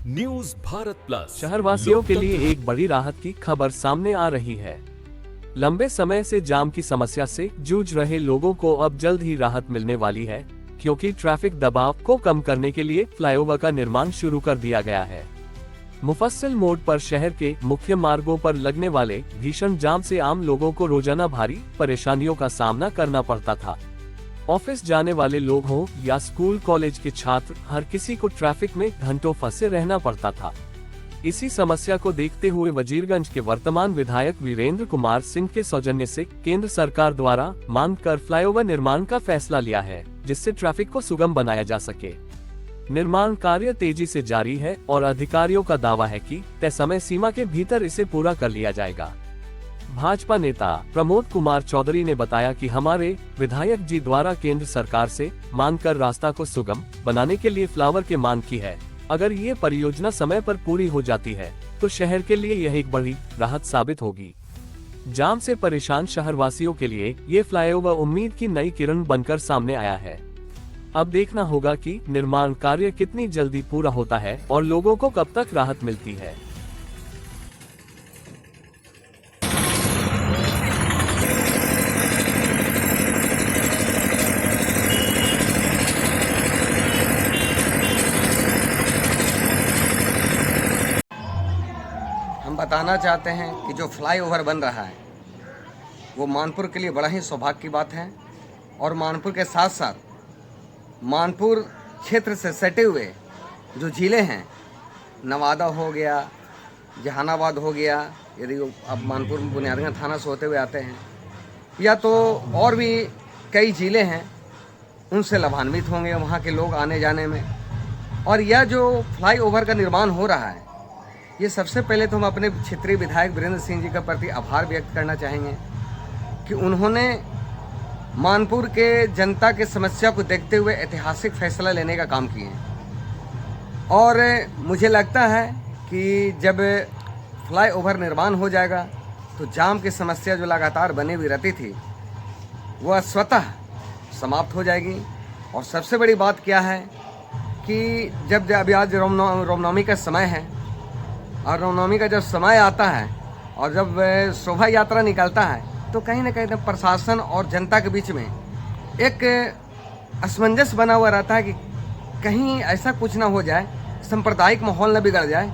News Bharat plus शहरवासियों के लिए एक बड़ी राहत की खबर सामने आ रही है। लंबे समय से जाम की समस्या से जूझ रहे लोगों को अब जल्द ही राहत मिलने वाली है, क्योंकि ट्रैफिक दबाव को कम करने के लिए फ्लाईओवर का निर्माण शुरू कर दिया गया है। मुफस्सिल मोड़ पर शहर के मुख्य मार्गों पर लगने वाले भीषण जाम से आम लोगों को रोजाना भारी परेशानियों का सामना करना पड़ता था। ऑफिस जाने वाले लोग हों या स्कूल कॉलेज के छात्र, हर किसी को ट्रैफिक में घंटों फंसे रहना पड़ता था। इसी समस्या को देखते हुए वजीरगंज के वर्तमान विधायक वीरेंद्र कुमार सिंह के सौजन्य से केंद्र सरकार द्वारा मांग कर फ्लाईओवर निर्माण का फैसला लिया है, जिससे ट्रैफिक को सुगम बनाया जा सके। निर्माण कार्य तेजी से जारी है और अधिकारियों का दावा है कि तय समय सीमा के भीतर इसे पूरा कर लिया जाएगा। भाजपा नेता प्रमोद कुमार चौधरी ने बताया कि हमारे विधायक जी द्वारा केंद्र सरकार से मांग कर रास्ता को सुगम बनाने के लिए फ्लाईओवर की मांग की है। अगर ये परियोजना समय पर पूरी हो जाती है तो शहर के लिए यह एक बड़ी राहत साबित होगी। जाम से परेशान शहरवासियों के लिए ये फ्लाईओवर उम्मीद की नई किरण बनकर सामने आया है। अब देखना होगा कि निर्माण कार्य कितनी जल्दी पूरा होता है और लोगों को कब तक राहत मिलती है। हम बताना चाहते हैं कि जो फ्लाईओवर बन रहा है वो मानपुर के लिए बड़ा ही सौभाग्य की बात है, और मानपुर के साथ साथ मानपुर क्षेत्र से सटे हुए जो ज़िले हैं, नवादा हो गया, जहानाबाद हो गया, यदि अब मानपुर बुनियादगंज थाना से होते हुए आते हैं, या तो और भी कई ज़िले हैं, उनसे लाभान्वित होंगे वहाँ के लोग आने जाने में। और यह जो फ्लाईओवर का निर्माण हो रहा है, ये सबसे पहले तो हम अपने क्षेत्रीय विधायक वीरेंद्र सिंह जी का प्रति आभार व्यक्त करना चाहेंगे कि उन्होंने मानपुर के जनता के समस्या को देखते हुए ऐतिहासिक फैसला लेने का काम किए हैं। और मुझे लगता है कि जब फ्लाईओवर निर्माण हो जाएगा तो जाम की समस्या जो लगातार बनी हुई रहती थी वह स्वतः समाप्त हो जाएगी। और सबसे बड़ी बात क्या है कि जब अभी आज रामनवमी का समय है, और रामनवमी का जब समय आता है और जब शोभा यात्रा निकलता है तो कहीं ना कहीं प्रशासन और जनता के बीच में एक असमंजस बना हुआ रहता है कि कहीं ऐसा कुछ ना हो जाए, सांप्रदायिक माहौल न बिगड़ जाए।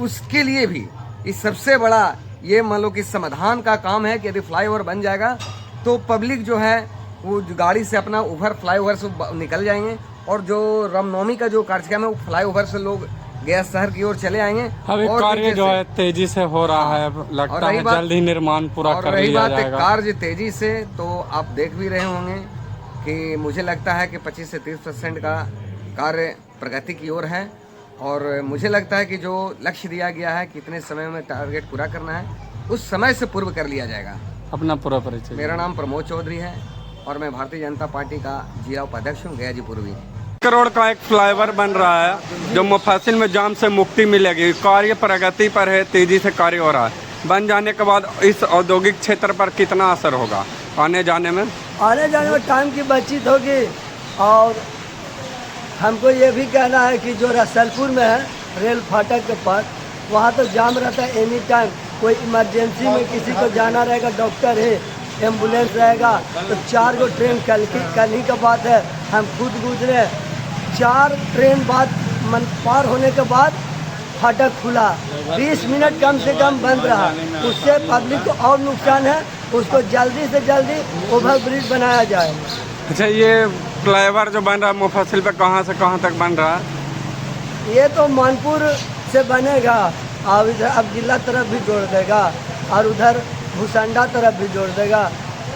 उसके लिए भी इस सबसे बड़ा ये मान लो कि समाधान का काम है कि यदि फ्लाईओवर बन जाएगा तो पब्लिक जो है वो गाड़ी से अपना ओवर फ्लाईओवर से निकल जाएंगे, और जो रामनवमी का जो कार्यक्रम है वो फ्लाईओवर से लोग गया शहर की ओर चले आएंगे। अभी कार्य जो है तेजी से हो रहा है, लगता है जल्द ही निर्माण पूरा कर लिया जाएगा। कार्य तेजी से, तो आप देख भी रहे होंगे कि मुझे लगता है कि 25 से 30% का कार्य प्रगति की ओर है। और मुझे लगता है कि जो लक्ष्य दिया गया है कितने समय में टारगेट पूरा करना है, उस समय से पूर्व कर लिया जाएगा। अपना पूरा परिचय। मेरा नाम प्रमोद चौधरी है और मैं भारतीय जनता पार्टी का जिला उपाध्यक्ष हूँ, गया जी पूर्वी। करोड़ का एक फ्लाईओवर बन रहा है जो मुफस्सिल में जाम से मुक्ति मिलेगी। कार्य प्रगति पर है, तेजी से कार्य हो रहा है। बन जाने के बाद इस औद्योगिक क्षेत्र पर कितना असर होगा आने जाने में? आने जाने में टाइम की बचत होगी। और हमको ये भी कहना है कि जो रसलपुर में है रेल फाटक के पास, वहाँ तो जाम रहता है एनी टाइम। कोई इमरजेंसी में किसी को जाना रहेगा, डॉक्टर है, एम्बुलेंस रहेगा, तो 4 गो ट्रेन कल ही का बात है, हम खुद गुजरे। 4 ट्रेन बाद पार होने के बाद फाटक खुला, 20 मिनट कम से कम बंद रहा। उससे पब्लिक को और नुकसान है, उसको जल्दी से जल्दी ओवर ब्रिज बनाया जाए। अच्छा, ये फ्लाईओवर जो बन रहा है मुफस्सिल पे कहाँ से कहाँ तक बन रहा है? ये तो मानपुर से बनेगा, और इधर अब जिला तरफ भी जोड़ देगा, और उधर भूसंडा तरफ भी जोड़ देगा,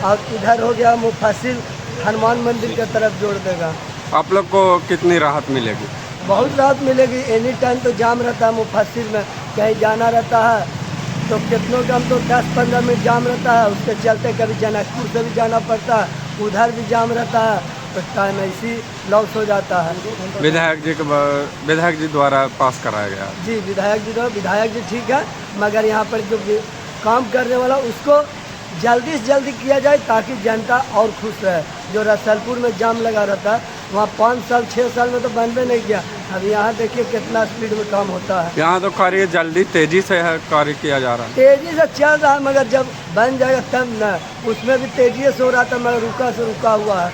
और इधर हो गया मुफस्सिल हनुमान मंदिर की तरफ जोड़ देगा। आप लोग को कितनी राहत मिलेगी? बहुत राहत मिलेगी। एनी टाइम तो जाम रहता है मुफस्सिल में, कहीं जाना रहता है तो कितनों कम तो 10-15 मिनट जाम रहता है। उसके चलते कभी जनकपुर से भी जाना पड़ता है, उधर भी जाम रहता है, तो टाइम ऐसी लॉस हो जाता है। विधायक जी द्वारा पास कराया गया जी, विधायक जी ठीक है, मगर यहाँ पर जो काम करने वाला उसको जल्दी से जल्दी किया जाए ताकि जनता और खुश रहे। जो रसलपुर में जाम लगा रहता है वहाँ 5 साल 6 साल में तो बनबे नहीं किया, अब यहाँ देखिए कितना स्पीड में काम होता है। यहाँ तो कार्य जल्दी तेजी से है कार्य किया जा रहा है। तेजी से चल रहा है, मगर जब बन जाएगा तब न, उसमें भी तेजी से हो रहा था, मगर रुका से रुका हुआ है।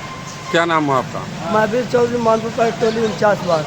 क्या नाम है आपका? महावीर चौधरी, मानपुर पर टोली 49 बार।